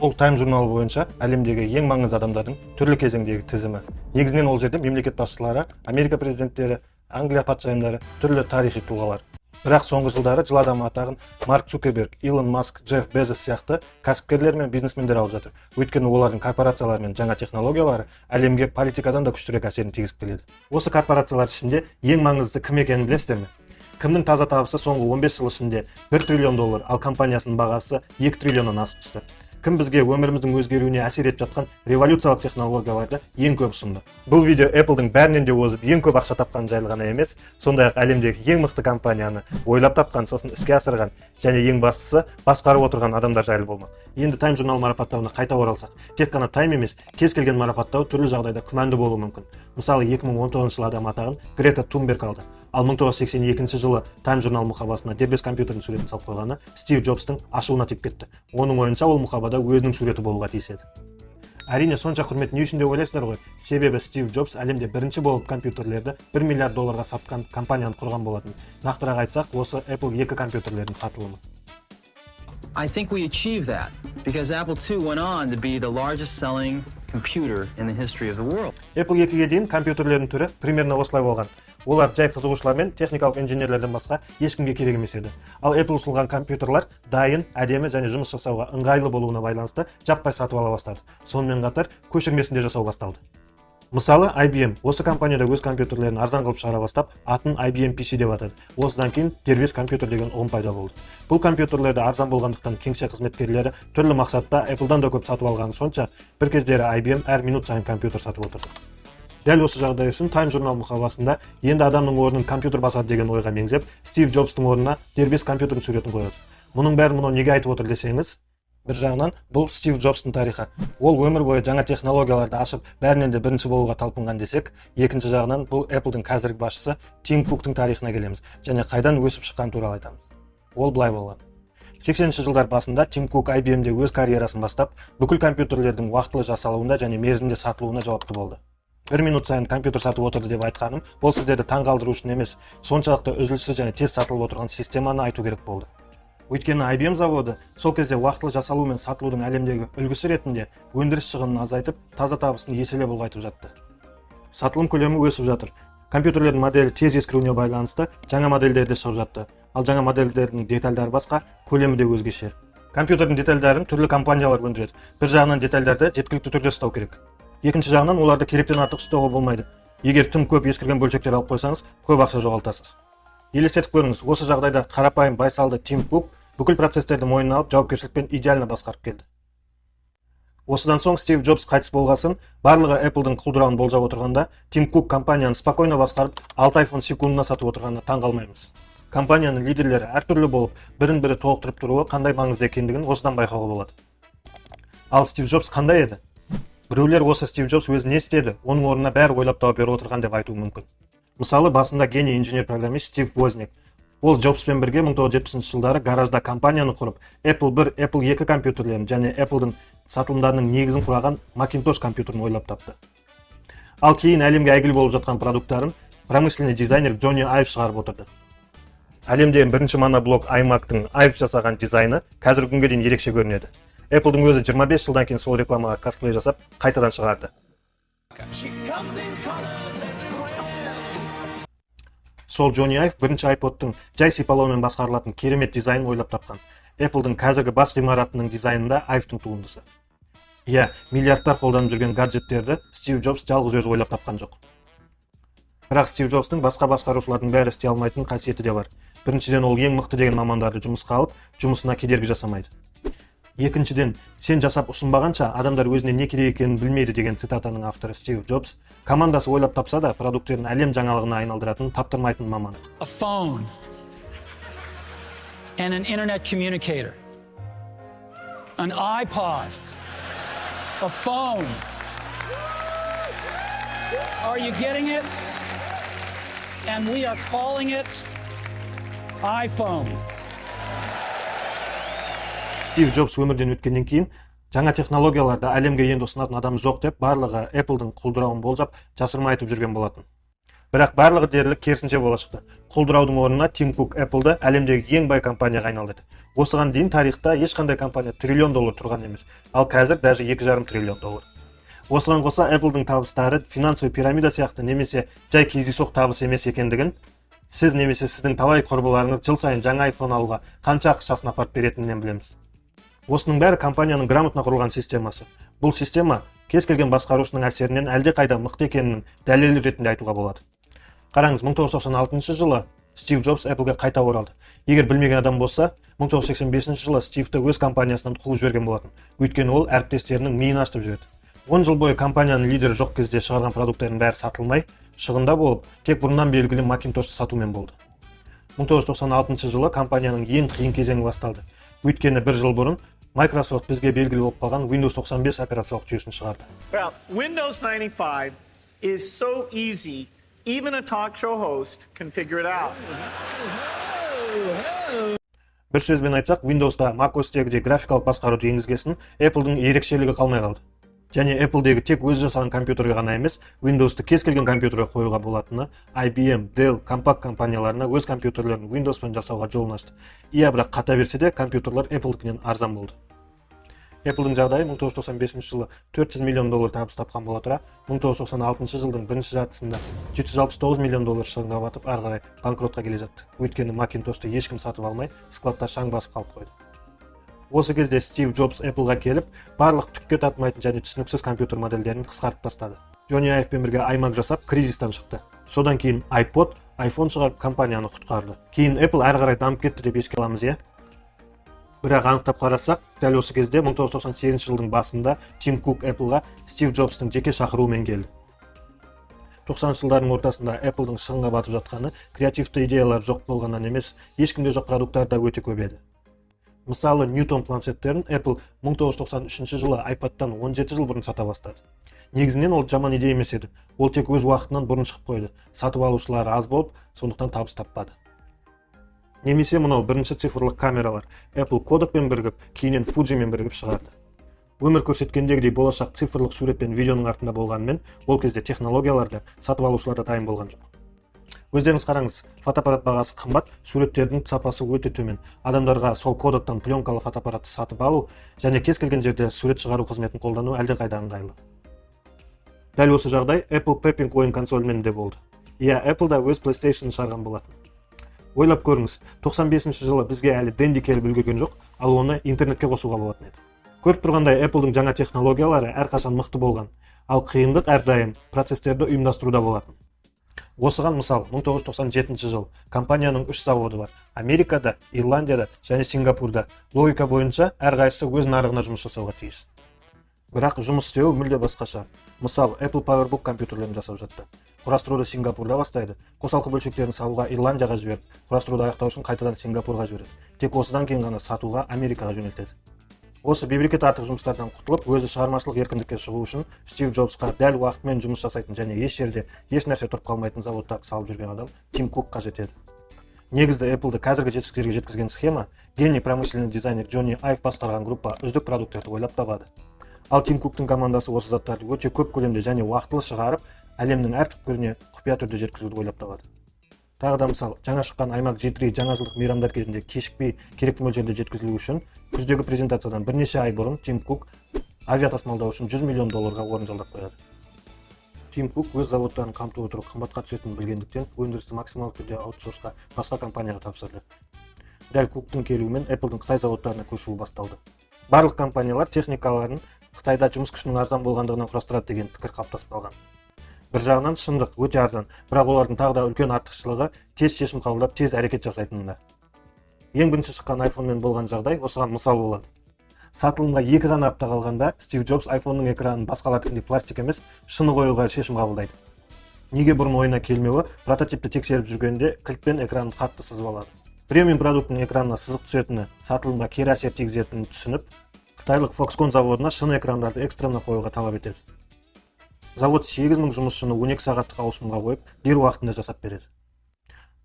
Бұл Time журналы бойынша әлемдегі ең маңызды адамдардың түрлі кезеңдегі тізімі. Негізінен ол жерде мемлекет басшылары, Америка президенттері, Англия патшайымдары, түрлі тарихи тұлғалар. Бірақ соңғы жылдары жыл адамы атағын Марк Цукерберг, Илон Маск, Джефф Безос сияқты кәсіпкерлер мен бизнесмендер алып жатыр. Өйткені олардың корпорациялары мен жаңа технологиялары әлемге политикадан да күштірек әсерін тигізіп келеді. Осы корпорациялар ішінде ең маңыздысы кім екенін білесіздер ме? Кімнің таза табысы соңғы 15 жыл ішінде $1 триллион, ал компаниясының бағасы 2 триллионнан асып түсті. Кім бізге өміріміздің өзгеруіне әсер етіп жатқан революциялық технологияларды ең көп ұсынды. Бұл видео Apple'дың бәрінен де озып ең көп ақша тапқан жайлы ғана емес, сондай-ақ әлемдегі ең мықты компанияны ойлап тапқан, сосын іске асырған және ең бастысы басқарып отырған адамдар жайлы болмақ. Енді Time журнал марапаттауына қайта оралсақ, тек қана Time емес, кез келген марапаттау түрлі жағдайда күмәнді болуы мүмкін. Мысалы 2019 жылы адам атағын Грета Тунберг алды. Ал 1982 жылы Time журнал мұқабасына дербес компьютердің суретін салып қойғаны Стив Джобстың ашуына тиіп кетті. Оның ойынша ол мұқабада өзінің суреті болуға тиіс еді. Әрине сонша құрмет не үшін деп ойлайсыздар ғой? Себебі Стив Джобс әлемде бірінші болып компьютерлерді $1 миллиард сатқан компанияны құрған болатын. Нақтырақ айтсақ, осы Apple 2 компьютерлердің сатылымы. I think we achieved that because Apple II went on to be the largest selling computer in the history of the world. Apple 2-ге дейін компьютерлердің түрі примерно осылай болған. Олар жай қызығушылар мен техникалық инженерлерден басқа ешкімге керек емес еді. Ал Apple ұсынған компьютерлар дайын, әдемі және жұмыс жасауға ыңғайлы болуына байланысты жаппай сатып ала бастады. Сонымен қатар көшірмесін де жасау басталды. Мысалы, IBM осы компанияда өз компьютерлерін арзан қылып шығара бастап, атын IBM PC деп атады. Осыдан кейін дербес компьютер деген ұғым пайда болды. Бұл компьютерлерді арзан болғандықтан кеңсе қызметкерлері түрлі мақсатта Apple-дан да көп сатып алғаны сонша, бір кездері IBM әр минут сайын компьютер сатып отырды. Дәл осы жағдай үшін Time журнал мұқабасында енді адамның орнын компьютер басады деген ойға меңзеп, Стив Джобстың орнына дербес компьютердің суретін қояды. Мұның бәрін мұны неге айтып отыр десеңіз, бір жағынан бұл Стив Джобстың тарихы. Ол өмір бойы жаңа технологияларды ашып, бәрінен де бірінші болуға талпынған десек, екінші жағынан бұл Apple-дың қазіргі басшысы Тим Куктың тарихына келеміз және қайдан өсіп шыққан туралы айтамыз. Ол былай болған. 80-ші жылдар басында Тим Кук IBM-де өз карьерасын бастап, бүкіл компьютерлердің уақытылы жасалуында және мерзімде сатылуына жауапты болды. 1 минут сайын компьютер сатып отырды деп айтқаным, бұл сіздерді таңғалдыру үшін емес, соншалықты үзіліссіз және тез сатылып отырған системаны айту керек болды. Өйткені IBM заводы сол кезде уақытылы жасалу мен сатылудың әлемдегі үлгісі ретінде өндіріс шығынын азайтып, таза табысын еселеп ұлғайтып жатты. Сатылым көлемі өсіп жатыр. Компьютерлердің моделі тез ескіруіне байланысты жаңа модельдер де шығып жатты. Ал жаңа модельдердің детальдары басқа, көлемі де өзгеше. Компьютердің детальдарын түрлі компаниялар өндіреді. Бір жағынан детальдарды жеткілікті түрде ұстау керек. Екінші жағынан оларды керектен артық ұстауға болмайды. Егер тым көп ескірген бөлшектер алып қойсаңыз, көп ақша жоғалтасыз. Елестетіп көріңіз, осы жағдайда қарапайым байсалды Тим Кук бүкіл процестерді мойнына алып, жауапкершілікпен идеально басқарып келді. Осыдан соң Стив Джобс қайтыс болғасын, барлығы Apple-дың құлдырауын болжап отырғанда, Тим Кук компанияны спокойно басқарып, 6 iPhone секундына сатып отырғанына таңғалмаймыз. Компанияның лидерлері әртүрлі болып, бірін-бірі толықтырып тұруы қандай маңызды екендігін осыдан байқауға болады. Ал Стив Джобс қандай еді? Біреулер осы Стив Джобс өзі не істеді, оның орнына бәрі ойлап тауып беріп отырған деп айтуы мүмкін. Мысалы, басында гений инженер-программист Стив Возник. Ол Джобспен бірге 1970 жылдары гаражда компанияны құрып, Apple 1, Apple 2 компьютерлерін және Apple-дың сатылымдарының негізін құраған Macintosh компьютерін ойлап тапты. Ал кейін әлемге әйгілі болып жатқан продукттарын промышленный дизайнер Джонни Айв шығарып отырды. Әлемдегі бірінші моноблок iMac-тың Айв жасаған дизайны қазіргі күнге дейін ерекше көрінеді. Apple-дың өзі 25 жылдан кейін сол рекламаға косплей жасап, қайтадан шығарды. Сол Джонни Айв бірінші iPod-тың жай сипалаумен басқарылатын керемет дизайнын ойлап тапқан. Apple-дың қазіргі бас ғимаратының дизайнында Айвтың туындысы. Иә, миллиардтар қолданып жүрген гаджеттерді Стив Джобс жалғыз өзі ойлап тапқан жоқ. Бірақ Стив Джобстың басқа басқарушылардың бәрі істей алмайтын қасиеті де бар. Біріншіден, ол ең мықты деген мамандарды жұмысқа алып, жұмысына кедергі жасамайды. Екіншіден, сен жасап ұсынбағанша адамдар өзіне не керек екенін білмейді деген цитатаның авторы Стив Джобс, командасы ойлап тапса да продуктерін әлем жаңалығына айналдыратын, таптырмайтын маман. A phone and an internet communicator. An iPod. A phone. Are you getting it? And we are calling it iPhone. Стив Джобс өмірден өткеннен кейін, жаңа технологияларды әлемге енді ұсынатын адам жоқ деп, барлығы Apple-дың құлдырауын болжап, жасырмай айтып жүрген болатын. Бірақ барлығы дерлік керісінше бола шықты. Құлдыраудың орнына Тим Кук Apple'ды әлемдегі ең бай компанияға айналдырды. Осыған дейін тарихта ешқандай компания $1 триллион тұрған емес, ал қазір даже $2,5 триллион. Осыған қоса Apple'дың табыстары финансовый пирамида сияқты немесе жай кездейсоқ табыс емес екендігін, сіз немесе сіздің талай құрбыларыңыз жыл сайын жаңа iPhone алуға қанша ақшасын апарып беретінінен білеміз. Осының бәрі компанияның грамотно құрылған системасы. Бұл система кез келген басқарушының әсерінен әлде қайда мықты екенінің дәлелі ретінде айтуға болады. Қараңыз, 1996 жылы Стив Джобс Apple'ге қайта оралды. Егер білмеген адам болса, 1985 жылы Стивті өз компаниясынан қуып жіберген болатын. Өйткені ол әріптестерінің миын ашытып жіберді. 10 жыл бойы компанияның лидері жоқ кезде шығарған продукттардың бәрі сатылмай, шығында болып, тек бұрыннан белгілі Macintosh'ты сатумен болды. 1996 жылы компанияның ең қиын кезеңі басталды. Өйткені бір жыл бұрын Microsoft бізге белгілі болып қалған Windows 95 операциялық жүйесін шығарды. Well, Windows 95 is so easy, even a talk show host can figure it out. Бір сөзбен айтсақ, Windows'та macOS-тегідей графикалық басқаруды енгізгесін Apple-дың ерекшелігі қалмай қалды. Және Apple-дегі тек өз жасаған компьютерге ғана емес, Windows-ты кез келген компьютерге қоюға болатыны IBM, Dell, Compaq компанияларына өз компьютерлерін Windows-пен жасауға жолын ашты. Иә, бірақ қата берсе де компьютерлер Apple-дікінен арзан болды. Apple-дың жағдайы 1995 жылы $400 миллион табыс тапқан бола тұра, 1996 жылдың бірінші жартысында $769 миллион шығынға батып, ары қарай банкротқа келе жатты. Өйткені Macintosh'ты ешкім сатып алмай, складта шаң басып қалып қойды. Осы кезде Стив Джобс Apple-ға келіп, барлық түкке татымайтын және түсініксіз компьютер модельдерін қысқартып тастады. Джонни Айвпен бірге iMac жасап, кризистан шықты. Содан кейін iPod, iPhone шығарып компанияны құтқарды. Кейін Apple ары қарай дамып кетті деп еске аламыз, иә? Бірақ анықтап қарасақ, дәл осы кезде 1998 жылдың басында Тим Кук Apple-ға Стив Джобстың жеке шақыруымен келді. 90 жылдардың ортасында Apple-дың шығынға батып жатқаны креативті идеялар жоқ болғаннан емес, ешкімде жоқ продукттар да өте көп еді. Мысалы, Newton планшеттерін Apple 1993 жылы iPad-тан 17 жыл бұрын сата бастады. Негізінен ол жаман идея емес еді. Ол тек өз уақытынан бұрын шығып қойды. Сатып алушылары аз болып, сондықтан табыс таппады. Немесе мынау бірінші цифрлық камералар Apple Kodakпен бірігіп, кейіннен Fujiмен бірігіп шығарды. Өмір көрсеткендегідей болашақ цифрлық сурет пен видеоның артында болғанымен, ол кезде технологияларда сатып алушыларда дайын болған жоқ. Өздеріңіз қараңыз, фотоаппарат бағасы қымбат, суреттердің сапасы өте төмен. Адамдарға сол Kodak'тан пленкалы фотоаппаратты сатып алу және кез келген жерде сурет шығару қызметін қолдану әлдеқайда ыңғайлы. Дәл осы жағдай Apple Pepping ойын консолімен де болды. Иә, Apple да өз PlayStation шығарған болатын. Ойлап көріңіз, 95 жылы бізге әлі Dendy келіп үлгерген жоқ, ал оны интернетке қосуға болатын еді. Көріп тұрғандай, Apple-дың жаңа технологиялары әрқашан мықты болған, ал қиындық әрдайым процестерді ұйымдастыруда болатын. Осыған мысал, 1997 жыл компанияның 3 заводы бар. Америкада, Ирландияда және Сингапурда. Логика бойынша әрқайсысы өз нарығына жұмыс жасауға тиіс. Бірақ жұмыс істеуі мүлде басқаша. Мысал, Apple PowerBook компьютерлерін жасап жатты. Құрастыруды Сингапурда бастайды, қосалқы бөлшектерін салуға Ирландияға жіберіп, құрастыруды аяқтау үшін қайтадан Сингапурға жібереді. Тек осыдан кейін ғана сатуға Америкаға жөнелтеді. Осы бейберекет артық жұмыстардан құтылып, өзі шығармашылық еркіндікке шығу үшін Стив Джобсқа дәл уақытымен жұмыс жасайтын және еш жерде еш нәрсе тұрып қалмайтын заводтарды салып жүрген адам Тим Кук қажет еді. Негізді Apple-ды қазіргі жетістіктерге жеткізген схема гений промышленный дизайнер Джонни Айв басқарған группа үздік продукттерді ойлап табады. Ал Тим Куктың командасы осы заттарды өте көп көлемде және уақытылы шығарып, әлемнің әр түкпіріне құпия түрде жеткізуді ойлап табады. Тағы да мысал, жаңа шыққан iMac G3 жаңа жылдық мейрамдар кезінде кешікпей керекті мөлшерде жеткізілу үшін күздегі презентациядан бірнеше ай бұрын Тим Кук авиа тасымалдау үшін $100 миллион орын жалдап қояды. Тим Кук өз заводтарын қамтып отыру қымбатқа түсетінін білгендіктен өндірісті максималды түрде аутсорсқа басқа компанияға тапсырды. Дәл Куктың келуімен Apple-дың Қытай заводтарына көшуі басталды. Барлық компаниялар техникаларын Қытайда жұмыс күшінің арзан болғандығынан құрастырады деген пікір қалыптасып қалған. Бір жағынан шындық өте арзан, бірақ олардың тағы да үлкен артықшылығы тез шешім қабылдап, тез әрекет жасайтынында. Ең бірінші шыққан iPhone-мен болған жағдай осыған мысал болады. Сатылымға 2 ғана апта қалғанда Стив Джобс iPhone-ның экранын басқалардікіндей пластик емес, шыны қоюға шешім қабылдайды. Неге бұрын ойына келмеуі, прототипті тексеріп жүргенде кілтпен экранын қатты сызып алады. Премиум продукттың экранына сызық түсетіні, сатылымға кері әсер тигізетінін түсініп, қытайлық Foxconn заводына шыны экрандарды экстремна қоюға талап етеді. Завод 8000 жұмысшыны 12 сағаттық ауысымға қойып, дер уақытында жасап береді.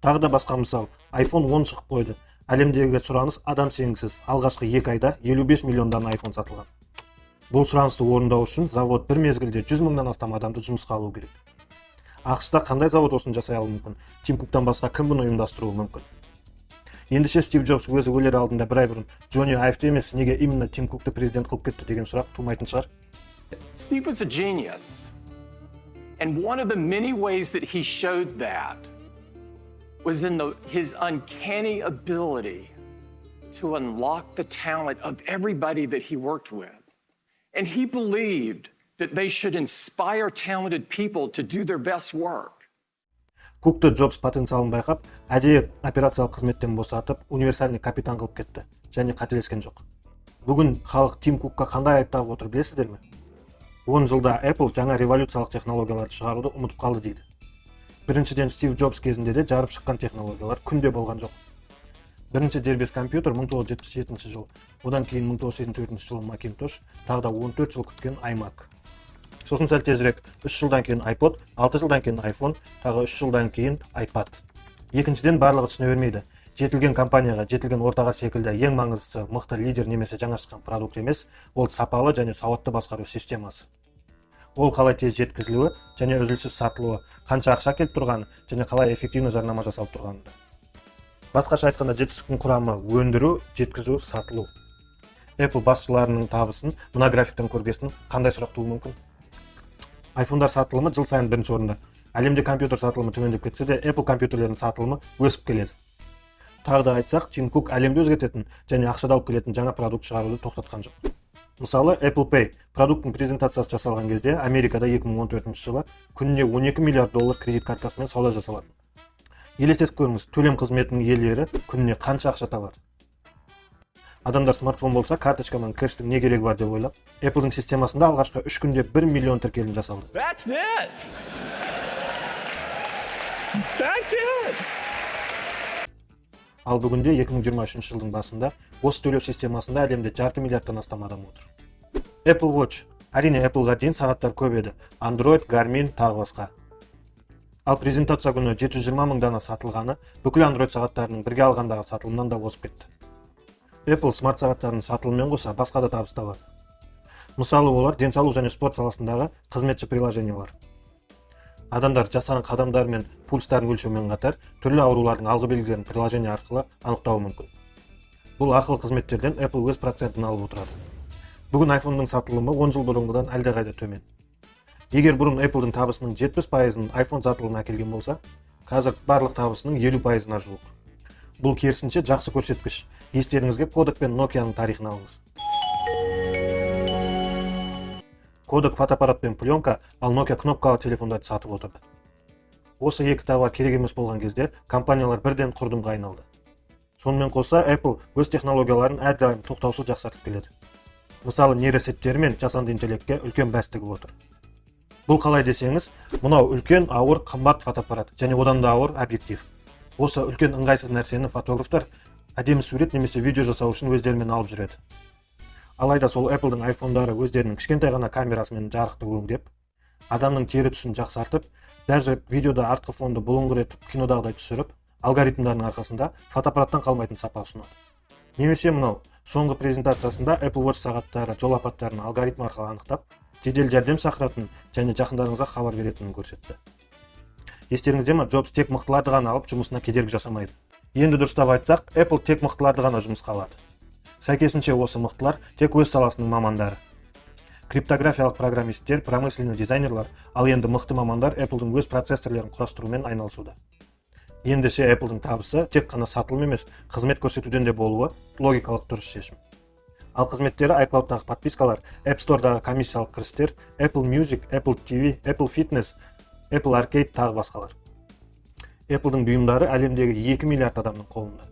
Тағы да басқа мысал, iPhone 10 шығып қойды. Әлемдегі сұраныс адам сенгісіз. Алғашқы 2 айда 55 миллион дана iPhone сатылған. Бұл сұранысты орындау үшін завод бір мезгілде 100 мыңнан астам адамды жұмысқа алу керек. ақш-та қандай завод осыны жасай алуы мүмкін? Тим Куктан басқа кім бұны ұйымдастыруы мүмкін? Ендеше Стив Джобс өзі өлер алдында бір ай бұрын Джонни Айвты емес, неге именно Тим Кукты президент қылып кетті деген сұрақ тумайтын шығар. Steve was a genius. And one of the many ways that he showed that was in his uncanny ability to unlock the talent of everybody that he worked with. And he believed that they should inspire talented people to do their best work. Кукты Джобс потенциалын байқап, әдейі операциялық қызметтен босатып, универсальный капитан қылып кетті, және қателескен жоқ. Бүгін халық Тим Кукқа қандай айып тағып отыр, білесіздер ме? 10 жылда Apple жаңа революциялық технологияларды шығаруды ұмытып қалды дейді. Біріншіден Стив Джобс кезінде де жарып шыққан технологиялар күнде болған жоқ. Бірінші дербес компьютер 1977 жыл, одан кейін 1974 жылы Macintosh, тағы да 14 жыл күткен iMac. Сосын сәл тезірек 3 жылдан кейін iPod, 6 жылдан кейін iPhone, тағы 3 жылдан кейін iPad. Екіншіден барлығы түсіне бермейді. Жетілген компанияға, жетілген ортаға секілді ең маңыздысы мықты лидер немесе жаңа шыққан продукт емес, ол сапалы және сауатты басқару системасы. Ол қалай тез жеткізілуі және үзіліссіз сатылуы, қанша ақша келіп тұрғаны және қалай эффективді жарнама жасалып тұрғаны. Басқаша айтқанда жетістіктің құрамы өндіру, жеткізу, сатылу. Apple басшыларының табысын мына графиктен көргесін қандай сұрақ тууы мүмкін? iPhone'дар сатылымы жыл сайын бірінші орында. Әлемде компьютер сатылымы төмендеп кетсе де, Apple компьютерлерінің сатылымы өсіп келеді. Тағы да айтсақ, Тим Кук әлемді өзгертетін және ақшада алып келетін жаңа продукт шығаруды тоқтатқан жоқ. Мысалы, Apple Pay продукттың презентациясы жасалған кезде Америкада 2014 жылы күніне 12 миллиард доллар кредит картасымен сауда жасалатын. Елестетіп көріңіз, төлем қызметінің иелері күніне қанша ақша табады? Адамдар смартфон болса, карточкамен кэштің не керегі бар деп ойлап, Apple-дің системасында алғашқы 3 күнде 1 миллион тіркелім жасалды. That's it! That's it! Ал бүгінде 2023 жылдың басында осы төлеу системасында әлемде 5 миллиардтан астам адам отыр. Apple Watch. Әрине Apple-ға дейін сағаттар көп еді. Android, Garmin, тағы басқа. Ал презентация күні 720 мың дана сатылғаны бүкіл Android сағаттарының бірге алғандағы сатылымнан да озып кетті. Apple смарт сағаттарының сатылымымен қоса басқа да табыс табады. Мысалы, олар денсаулық және спорт саласындағы қызметші приложениялар. Адамдар жасаған қадамдар мен пульстарын өлшеумен қатар түрлі аурулардың алғы белгілерін приложение арқылы анықтауы мүмкін. Бұл ақылы қызметтерден Apple өз процентін алып отырады. Бүгін iPhone-ның сатылымы 10 жыл бұрынғыдан әлдеқайда төмен. Егер бұрын Apple-дің табысының 70%-ын iPhone сатылымына әкелген болса, қазір барлық табысының 50%-на жуық. Бұл керісінше жақсы көрсеткіш. Естеріңізге Kodak пен Nokia-ның тарихын алыңыз. Kodak фотоаппарат пен пленка, ал Nokia кнопкалы телефондарды сатып отырды. Осы екі товар керек емес болған кезде компаниялар бірден құрдымға айналды. Сонымен қоса Apple өз технологияларын әрдайым тоқтаусыз жақсартып келеді. Мысалы, нейросеттері мен жасанды интеллектке үлкен бәс тігіп отыр. Бұл қалай десеңіз, мынау үлкен, ауыр, қымбат фотоаппарат және одан да ауыр объектив. Осы үлкен ыңғайсыз нәрсені фотографтар әдемі сурет немесе видео жасау үшін өздерімен алып жүреді. Алайда сол Apple-дің iPhone-дары өздерінің кішкентай ғана камерасымен жарықты өңдеп, адамның тері түсін жақсартып, даже видеода артқы фонды бұлыңғыретіп, кинодағыдай түсіріп, алгоритмдардың арқасында фотоаппараттан қалмайтын сапа ұсынады. Немесе мынау, соңғы презентациясында Apple Watch сағаттары жол апаттарын алгоритм арқылы анықтап, жедел жәрдем шақыратын және жақындарыңызға хабар беретінін көрсетті. Естеріңізде ме, Джобс тек мықтыларды ғана алып жұмысына кедергі жасамайды. Енді дұрыстап айтсақ, Apple тек мықтыларды ғана жұмысқа алады. Сәйкесінше осы мықтылар тек өз саласының мамандары. Криптографиялық программисттер, промышленный дизайнерлар, ал енді мықты мамандар Apple-дің өз процессорларын құрастырумен айналысуда. Ендеше Apple-дің табысы тек қана сатылым емес, қызмет көрсетуден де болуы логикалық дұрыс шешім. Ал қызметтері iCloud-дағы подпискалар, App Store-дағы комиссиялық кірістер, Apple Music, Apple TV, Apple Fitness, Apple Arcade тағы басқалар. Apple-дің бұйымдары әлемдегі 2 миллиард адамның қолында.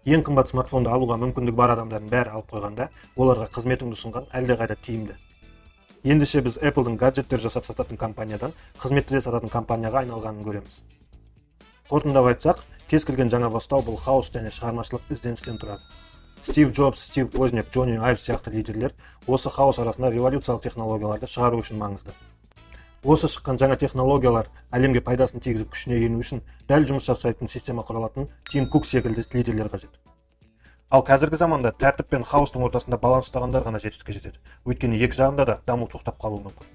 Ең қымбат смартфонды алуға мүмкіндік бар адамдардың бәрі алып қойғанда, оларға қызметіңді ұсынған әлдеқайда тиімді. Ендеше біз Apple-дің гаджеттер жасап сататын компаниядан қызметті де сататын компанияға айналғанын көреміз. Қорытындылап айтсақ, кез келген жаңа бастау бұл хаос және шығармашылық ізденістен тұрады. Стив Джобс, Стив Возняк, Джонни Айв сияқты лидерлер осы хаос арасында революциялық технологияларды шығару үшін маңызды. Осы шыққан жаңа технологиялар әлемге пайдасын тигізіп күшіне ену үшін дәл жұмыс жасайтын система құралатын Тим Кук секілді лидерлер қажет. Ал қазіргі заманда тәртіп пен хаостың ортасында баланс ұстағандар ғана жетістікке жетеді. Өйткені екі жағында да даму тоқтап қалуы мүмкін.